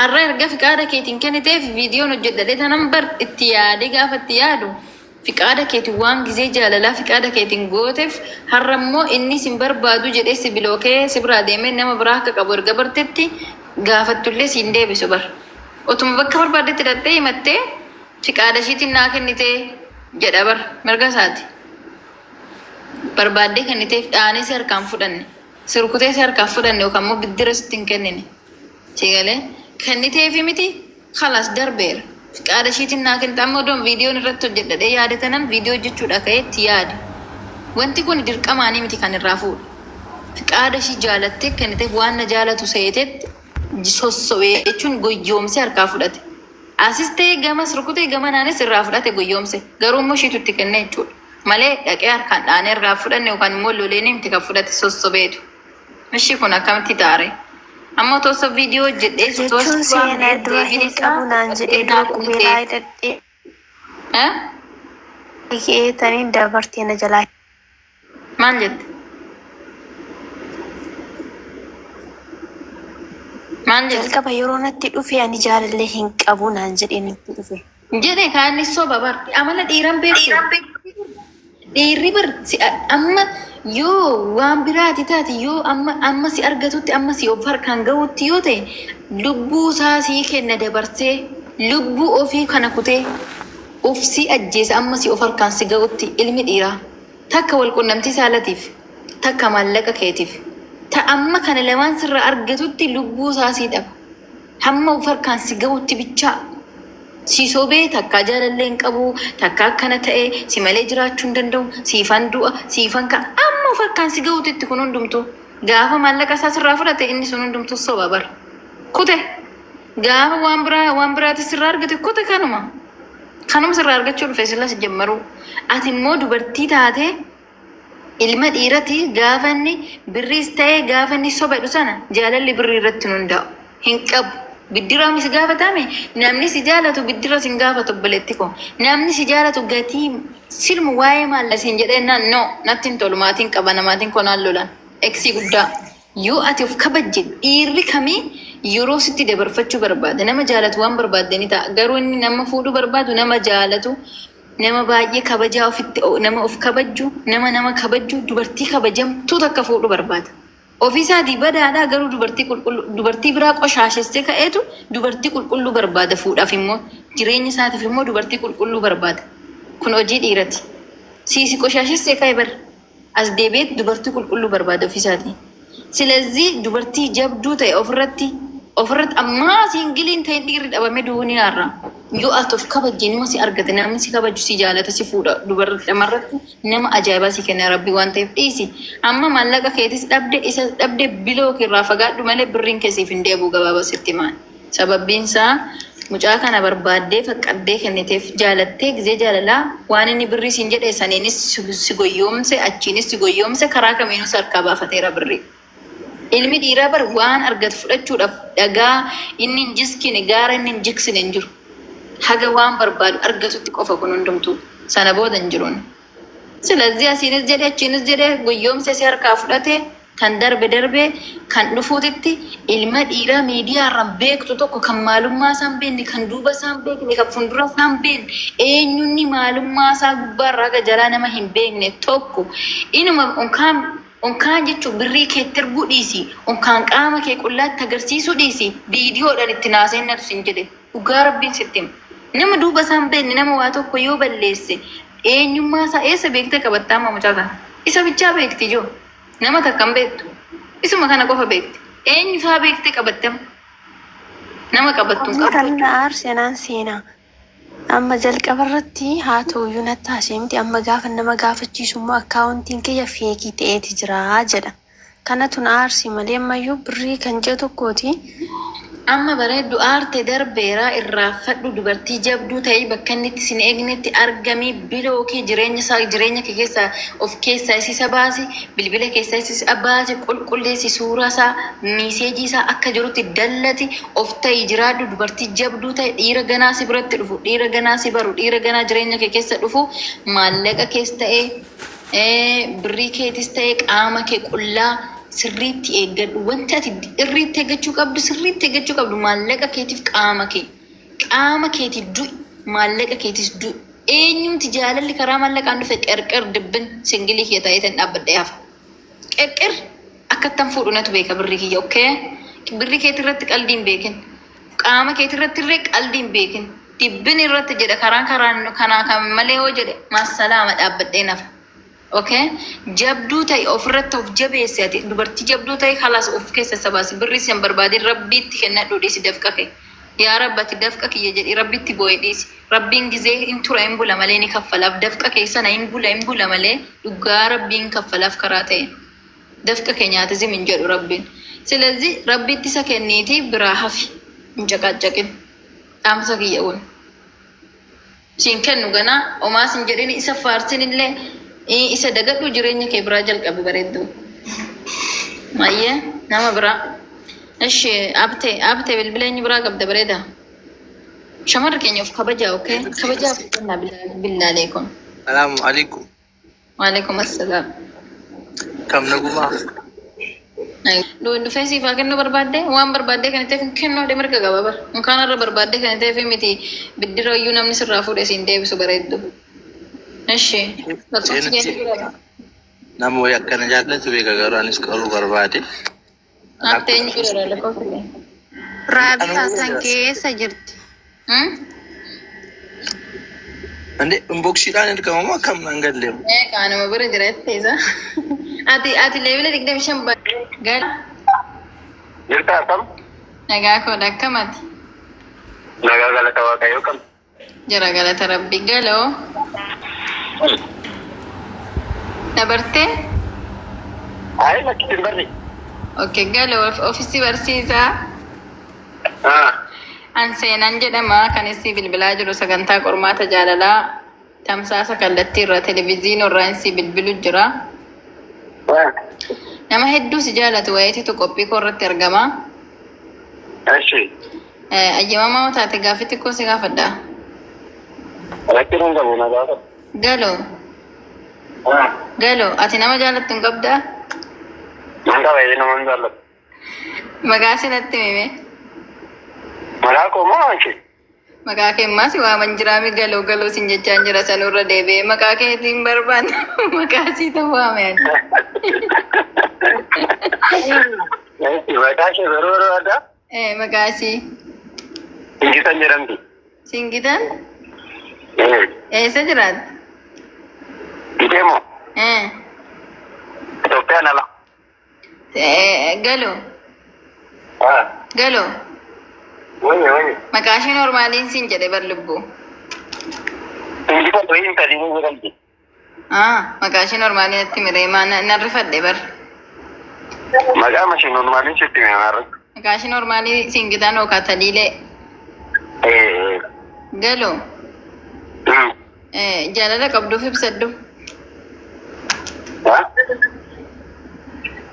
Arra erga fiqaada keetiin kenniteef viidiyoon hojjedhadhe tanan bar itti yaade gaafa itti yaadu fiqaada keetiin waan gizee jaalalaa fiqaada keetiin gooteef har'a immoo inni sin barbaadu jedhee si bilookee si biraa deemee nama biraa akka qabu erga bartetti gaafattullee siin deebisu bar. Otuma bakka barbaadetti hidhattee himattee fiqaada ishiitiin naa kennitee jedha bar mirga isaati. Barbaaddee kenniteef dhaanee si harkaan fudhanne sirkutee si harkaan fudhanne yookaan immoo biddira sitti hin kennine. Sigalee kenniteefi miti khalas darbeera. Fiqaada ishiitiin naa kennite amma odoon viidiyoon irratti hojjedhadhee yaadatanan viidiyoo jechuudha ka'eetti yaade. Wanti kun dirqamaanii miti kan irraa fuudhu. Fiqaada ishii jaalattee kenniteef waan na jaalatu seetetti sossobee jechuun goyyoomse harkaa fudhate. Asis ta'ee gamas rukutee gama naanis irraa fudhate goyyoomse. Garuu immoo ishiitu itti kenne jechuudha. Malee dhaqee harkaan dhaanee irraa fudhanne yookaan immoo loleen miti kan fudhate sossobeetu. Ishii kun akkamitti taare? Amma tosa video jedhee jechuun seenaa dura hin qabu naan jedhee dura qubeelaa hidhadhee hiikeetaniin dabartee na jalaa maal jette? Maal jette? Jalqaba yeroo natti dhufe ani jaalallee hin qabu naan jedhee natti dhufe. Jedhe kaanni soba bar amala dhiiran beektu. Dhiirri bar amma yoo waan biraati taate yoo amma si argatutti amma si of harkaan ga'utti yoo ta'e lubbuu isaa sii kenna dabarsee lubbuu ofii kana kutee of si ajjeesa amma si of harkaan si ga'utti ilmi dhiiraa takka wal qunnamtii saalatiif takka maallaqa keetiif ta amma kana lamaan sirra argatutti lubbuu isaa sii dhaba hamma of harkaan si ga'utti bichaa. Si sobee takka jaalallee hin qabu takka akkana ta'e si malee jiraachuu hin danda'u siifan du'a siifan ka amma of harkaan si ga'uutitti kun hundumtu gaafa maallaqa isaa sirraa fudhate inni sun hundumtu soba bar kute gaafa waan biraati sirraa argate kute kanuma sirraa argachuu dhufe silas jammaru ati immoo dubartii taate ilma dhiirati gaafa inni birriis ta'e gaafa inni soba jedhu sana jaalalli birrii irratti hundaa'u hin qabu. Biddiraami si gaafatame namni si jaalatu biddira sin gaafatu obboleetti ko namni si jaalatu gatii silmu waa'ee maalla siin jedheenaan no natti hin tolu maatiin qaba namaatiin konaan lolan eeksii guddaa yoo ati of kabajje dhiirri kamii yeroo sitti dabarfachuu barbaada nama jaalatu waan barbaadde ni ta'a garuu inni nama fuudhuu barbaadu nama jaalatu nama baay'ee kabajaa ofitti nama of kabajju nama kabajju dubartii kabajamtuu takka fuudhuu barbaada. Ofiisaatii badaadhaa garuu dubartii biraa qoshaashessee ka'eetu dubartii qulqulluu barbaada fuudhaaf immoo jireenya isaatiif immoo dubartii qulqulluu barbaada. Kun hojii dhiirati. Siisi qoshaashessee ka'e bar as deebi'eet dubartii qulqulluu barbaada ofiisaatii. Silazii dubartii jabduu ta'e ofirratti ammaa siingiliin ta'e dhiirri dhabame duuni har'a. Yoo ati of kabajje nama si argate namni si kabaju si jaalata si fuudha dhamarratti nama ajaa'ibaa si kenna rabbi waan ta'eef dhiisi. Amma maallaqa keetis dhabde biloo irraa fagaadhu malee birriin keessiif hin deebi'u gabaabaa sitti maan. Sababbiin isaa mucaa kana barbaaddee faqqaddee kenniteef jaalattee gizee jaalalaa waan inni birrii siin jedhe saniinis si goyyoomse achiinis si goyyoomse karaa kamiinus harkaa baafateera birrii. Ilmi dhiiraa bar waan argatu fudhachuudhaaf dhagaa inni hin jiskine gaara inni hin jiksine hin jiru. Haga waan barbaadu argatutti qofa kun hundumtu sana booda hin jiruun. Silazii asiinis jedhe achiinis jedhe goyyoomse si harkaa fudhate kan darbe kan dhufuutitti ilma dhiiraa miidiyaa irraan beektu tokko kan maalummaa isaan beekne kan duuba isaan beekne kan fuuldura isaan beekne eenyunni maalummaa isaa gubbaarraa aga jalaa nama hin beekne tokko inuma onkaan jechuun birrii keetti erguu dhiisi onkaan qaama kee qullaatti agarsiisuu dhiisi viidiyoodhaan itti naasennatu sin jedhe dhugaa rabbiin sitti hima. Nama duuba isaan beekne nama waa tokko yoo balleesse eenyummaa isaa eessa beektee qabattaa mucaa kana isa bichaa beekti ijoo nama takkan beektu isuma kana qofa beekti eenyu isaa beektee qabattama nama qabattu hin kan aarsenaan seenaa amma jalqaba irratti haa ta'uyyuu natti haasee amma gaafa nama gaafachiisu immoo akkaawuntiin kiyya feekii ta'eeti jira jedha kanatu na aarsi malee ammayyuu birrii kan jedhu tokkooti. Amma bareeddu aarte darbeeraa irraanfadhu dubartii jabduu ta'ee bakka inni itti sin eegnetti argamii biloo kee jireenya kee keessaa of keessaa isa baasi bilbila keessaa isa baasi qulqulleessi suuraa isaa miiseejii isaa akka jirutti dallati of ta'ii jiraadhu dubartii jabduu ta'e dhiira ganaa si biratti dhufu dhiira ganaa si baru dhiira ganaa jireenya kee keessa dhufu maallaqa keessa ta'ee birrii keetis ta'ee qaama kee qullaa sirriitti eeggadhu. Wanti ati irriitti eeggachuu qabdu sirriitti eeggachuu qabdu. Maallaqa keetiif qaama keetiif du'i. Maallaqa keetiif du'i. Eenyumti jaalalli karaa maallaqaan dhufe qirqir dibbin singilii kee ta'ee tan dhaabbadhee hafa. Qirqir akkattan fuudhunatu beeka birrii kiyya okkee. Birrii keetii irratti qalbii hin beekin. Qaama keetii irratti illee qalbii hin beekin. Dibbin irratti jedha kanaa kan malee hoo jedhe maasalaama dhaabbadhee nafa. Okay? Jabduu ta'e ofirratti of jabeesse ati dubartii jabduu ta'e kalaas of keessa sabaasi birrii sin barbaadin rabbiitti kennadhu dhiisi dafqa kee. Yaa rabbati dafqa kiyya jedhi rabbitti boo'e dhiisi. Rabbiin gizee hin tura hin bula malee ni kaffalaaf dafqa kee sana hin bula malee dhugaa rabbiin kaffalaaf karaa ta'e. Dafqa kee nyaatizim hin jedhu rabbiin. Silazii rabbiitti isa kenniiti biraa hafi hin caqaccaqin. Dhaamsa kiyya'uun. Siin kennu ganaa omaas hin jedhin isa faarsin illee isa dagadhu jireenya kee biraa jalqabe bareeddu. Mayyee nama biraa. Ishi abtee bilbileenyi biraa qabda bareeda. Shamarra keenya of kabajaa ookee kabajaa fudhannaa billaalee kun. Salaamu alaikum. Waalaikum assalaam. Kam nagumaa. Dhufee siifaa kennuu barbaadde waan barbaadde kan ta'eef kennuu de mirga qaba bar. Mukaan irra barbaadde kan ta'eef miti biddira iyyuu namni sirraa fuudhee siin deebisu bareeddu. Ishi. Nama wayii akkana jaallatu beeka garuu anis qaruu barbaade. Ati eenyu bira lakkoofte? Raabiyaa san keessa jirti. Ande unboksiidhaan ergamamoo akkam naan galleemu? Kaanuma bira jira jetteesa. Ati leebila 25 gal. Jirta akkam? Nagaa koodha akkamati? Nagaa galata waaqayyoo kam? Jira galata rabbi galoo. Dabartee? Ayi lakkisin barri. Okay galoo ofiisi barsiisaa. An seenan jedhama kan isii bilbilaa jiru sagantaa qormaata jaalalaa tamsaasa kallattii irra televezyiinii irraa isii bilbilu jira. Nama hedduu si jaalatu wayiititu qophii koo irratti argama. Eshi. Ayyamamaa moo taate gaaffii xiqqoo si gaafadha. Rakkin hin qabu na gaafadha. Galoo ati nama jaalattu hin qabdaa? Nan qaba nama hin jaallatu. Maqaa sinatti hime. Maqaa koo moo anki? Maqaa kee ammaas waaman jiraami galoo sin jechaan jira sanurra deebi'ee maqaa keetiin barbaanna maqaa sii ta'uu waame ani. Maqaa kee yeroo addaa? Maqaa sii. Singitan jedhamti. Singitan? Eessa jiraatti? Gitee moo? Itoophiyaan ala. Galoo. Wayye. Maqaa ishee normaaliin siin jedhe bar lubbuu. Singitan wayiin tadiin jedhamti. Maqaa ishee normaaliin itti miree narrifadhe bar. Maqaa mashii normaaliin sitti miree. Maqaa ishee normaalii singitan yookaan taliilee. Galoo. Jaalala qabduuf ibsadhu.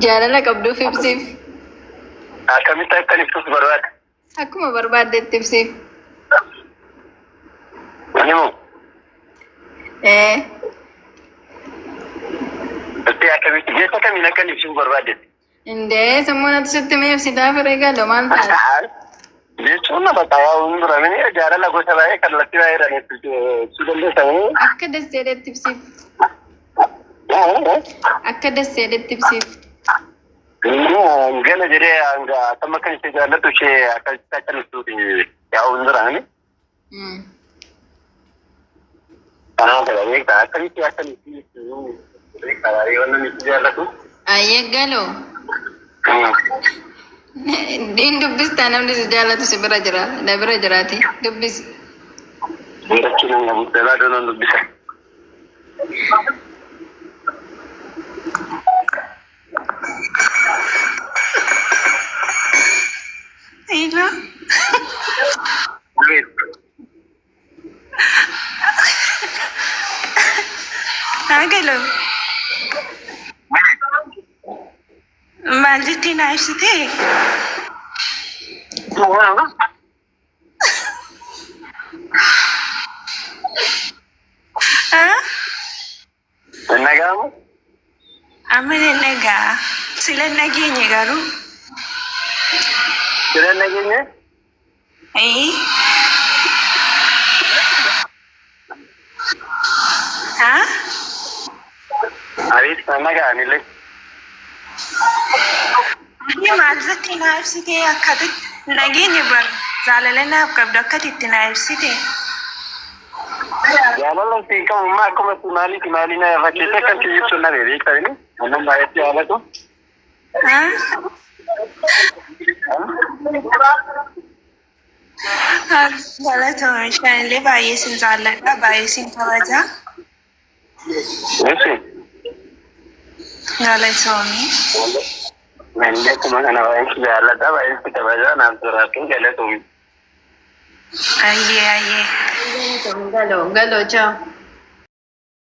Jaalala qabduuf ibsiif. Akkamitti akkan ibsuuf barbaada? Akkuma barbaaddetti ibsiif. Ani moo? Itti akkamitti jecha kamiin akkan ibsuuf barbaaddetti? Indee sammuun ati sitti mee ibsitaa firee galoo maal ta'a? Jechuun nama xayaa hunduramini jaalala gosa baay'ee kallattii baay'eedhaan ibsuu dandeessanii. Akka dasseedhetti ibsiif. Akka dasseedhetti ibsiif. Gana jedhee akkam akkan ishee jaallattu ishee akkasitti akkan ibsuuti yaa hunduramini. Kanaaf beektaa akkamitti akkan ibsuu beektaa baay'ee waan namni itti jaallatu. Ayyee galoo. Din dubbistaa namni si jaallatu si bira jira. Na bira jiraati. Dubbisi. Rakkin hanga murteelaa doonan dubbisa. Ija. Galoo. Maal jettee naa ibsitee? Nagaamu? Amma nagaa. Si silan nageenye garuu. Silan nageenye? Haa? Ariif nagaanillee. Ani maal irratti na ibsitee akkasitti nageenye bar jaalala naaf qabdu akkasitti na ibsite. Jaalalli siin qabummaa akkuma maali na fakkeessee kan kiyyibsu na beektani. Annan baay'eetti jaalatu. Galatoomii ishaanillee baay'ee sin jaalladha baay'ee sin kabaja. Galatoomii. Nanti akkuma kana baay'ee si jaalladha baay'ee si kabaja naaf jiraatu galatoomii. Ayyee. Galoo, ciao.